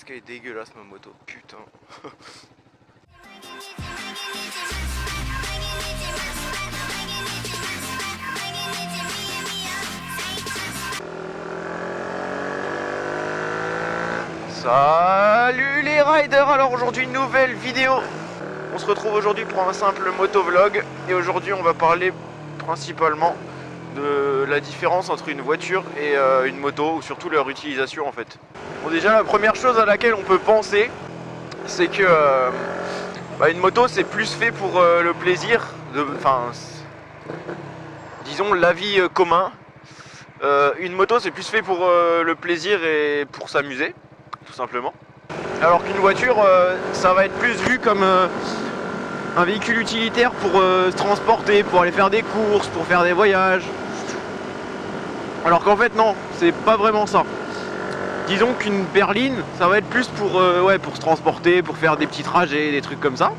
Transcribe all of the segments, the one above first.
qu'est-ce qu'elle est dégueulasse ma moto, putain. Salut les riders, alors aujourd'hui nouvelle vidéo. On se retrouve aujourd'hui pour un simple motovlog. Et aujourd'hui on va parler principalement de la différence entre une voiture et une moto, ou surtout leur utilisation en fait. Bon, déjà la première chose à laquelle on peut penser, c'est que une moto c'est plus fait pour le plaisir, disons l'avis commun. Une moto c'est plus fait pour le plaisir et pour s'amuser, tout simplement. Alors qu'une voiture, ça va être plus vu comme un véhicule utilitaire pour se transporter, pour aller faire des courses, pour faire des voyages. Alors qu'en fait non, c'est pas vraiment ça. Disons qu'une berline, ça va être plus pour se transporter, pour faire des petits trajets, des trucs comme ça.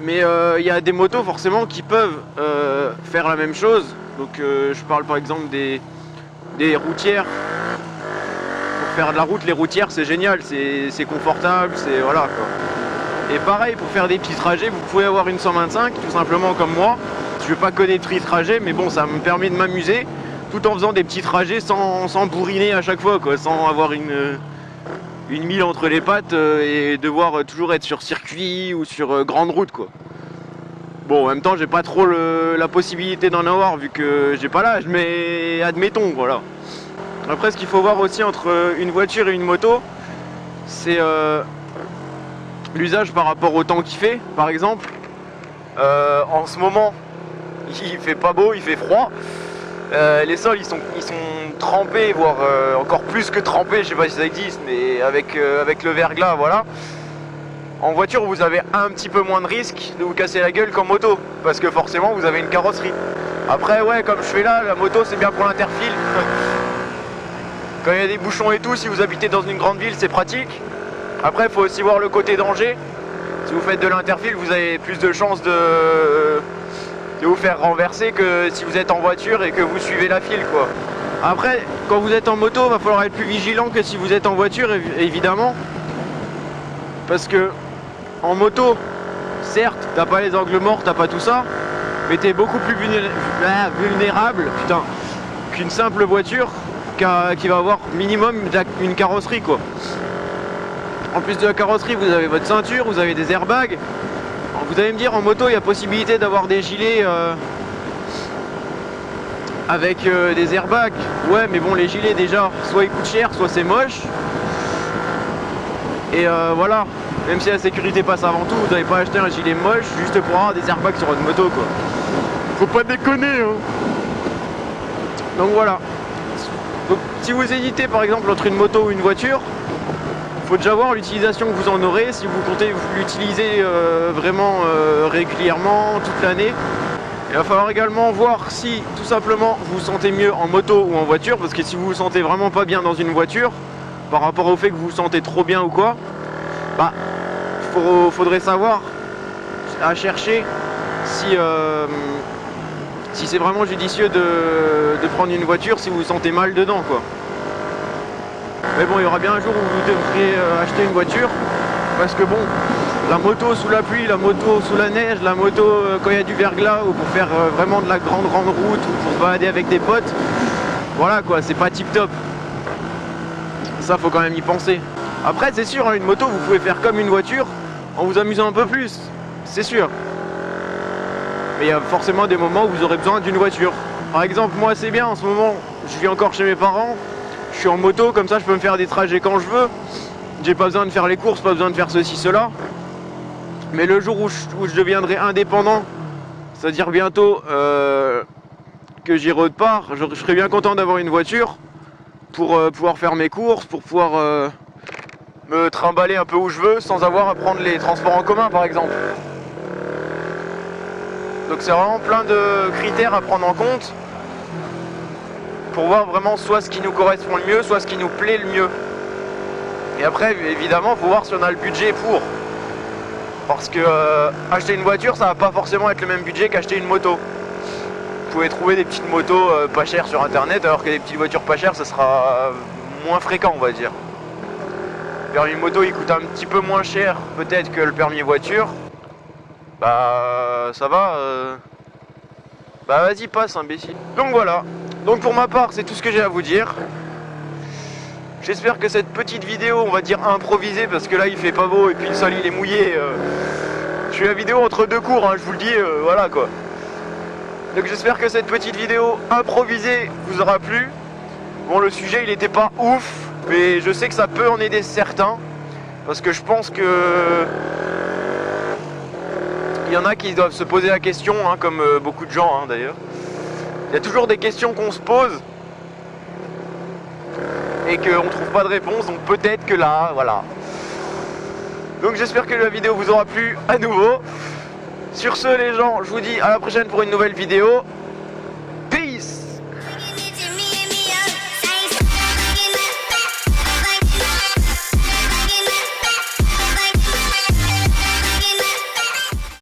Mais il y a des motos forcément qui peuvent faire la même chose. Donc je parle par exemple des routières. Pour faire de la route, les routières c'est génial, c'est confortable, c'est voilà quoi. Et pareil pour faire des petits trajets, vous pouvez avoir une 125 tout simplement comme moi. Je vais pas connaître de trajet, mais bon, ça me permet de m'amuser tout en faisant des petits trajets sans bourriner à chaque fois quoi, sans avoir une mille entre les pattes et devoir toujours être sur circuit ou sur grande route quoi. Bon, en même temps j'ai pas trop la possibilité d'en avoir vu que j'ai pas l'âge, mais admettons voilà. Après ce qu'il faut voir aussi entre une voiture et une moto, c'est l'usage par rapport au temps qu'il fait. Par exemple en ce moment il fait pas beau, il fait froid. Les sols ils sont trempés, voire encore plus que trempés, je sais pas si ça existe, mais avec le verglas, voilà. En voiture vous avez un petit peu moins de risque de vous casser la gueule qu'en moto, parce que forcément vous avez une carrosserie. Après ouais, comme je fais là, la moto c'est bien pour l'interfile. Quand il y a des bouchons et tout, si vous habitez dans une grande ville c'est pratique. Après il faut aussi voir le côté danger. Si vous faites de l'interfile vous avez plus de chances de vous faire renverser que si vous êtes en voiture et que vous suivez la file quoi. Après quand vous êtes en moto il va falloir être plus vigilant que si vous êtes en voiture évidemment, parce que en moto certes t'as pas les angles morts, t'as pas tout ça, mais t'es beaucoup plus vulnérable qu'une simple voiture qui va avoir minimum une carrosserie quoi. En plus de la carrosserie vous avez votre ceinture, vous avez des airbags. Vous allez me dire en moto il y a possibilité d'avoir des gilets avec des airbags. Ouais mais bon, les gilets déjà soit ils coûtent cher, soit c'est moche. Et voilà, même si la sécurité passe avant tout, vous n'allez pas acheter un gilet moche juste pour avoir des airbags sur votre moto quoi. Faut pas déconner hein. Donc voilà. Donc, si vous hésitez par exemple entre une moto ou une voiture, faut déjà voir l'utilisation que vous en aurez, si vous comptez l'utiliser vraiment régulièrement, toute l'année. Il va falloir également voir si tout simplement vous vous sentez mieux en moto ou en voiture, parce que si vous vous sentez vraiment pas bien dans une voiture, par rapport au fait que vous vous sentez trop bien ou quoi, faudrait savoir à chercher si c'est vraiment judicieux de prendre une voiture si vous vous sentez mal dedans quoi. Mais bon, il y aura bien un jour où vous devriez acheter une voiture, parce que bon, la moto sous la pluie, la moto sous la neige, la moto quand il y a du verglas, ou pour faire vraiment de la grande route, ou pour se balader avec des potes, voilà quoi, c'est pas tip top. Ça faut quand même y penser. Après c'est sûr, hein, une moto vous pouvez faire comme une voiture en vous amusant un peu plus, c'est sûr. Mais il y a forcément des moments où vous aurez besoin d'une voiture. Par exemple moi c'est bien, en ce moment je vis encore chez mes parents. Je suis en moto, comme ça je peux me faire des trajets quand je veux. J'ai pas besoin de faire les courses, pas besoin de faire ceci, cela. Mais le jour où je deviendrai indépendant, c'est-à-dire bientôt que j'y repars, je serai bien content d'avoir une voiture pour pouvoir faire mes courses, pour pouvoir me trimballer un peu où je veux sans avoir à prendre les transports en commun par exemple. Donc c'est vraiment plein de critères à prendre en compte pour voir vraiment soit ce qui nous correspond le mieux, soit ce qui nous plaît le mieux. Et après, évidemment, il faut voir si on a le budget pour. Parce que acheter une voiture, ça va pas forcément être le même budget qu'acheter une moto. Vous pouvez trouver des petites motos pas chères sur internet, alors que des petites voitures pas chères, ça sera moins fréquent, on va dire. Le permis moto il coûte un petit peu moins cher peut-être que le permis voiture. Bah ça va. Bah vas-y passe imbécile. Donc voilà. Donc pour ma part c'est tout ce que j'ai à vous dire. J'espère que cette petite vidéo on va dire improvisée parce que là il fait pas beau et puis le sol il est mouillé. Je fais la vidéo entre deux cours hein, je vous le dis, voilà quoi. Donc j'espère que cette petite vidéo improvisée vous aura plu. Bon le sujet il était pas ouf. Mais je sais que ça peut en aider certains. Parce que je pense que il y en a qui doivent se poser la question, hein, comme beaucoup de gens hein, d'ailleurs. Il y a toujours des questions qu'on se pose et qu'on trouve pas de réponse, donc peut-être que là, voilà. Donc j'espère que la vidéo vous aura plu à nouveau. Sur ce les gens, je vous dis à la prochaine pour une nouvelle vidéo.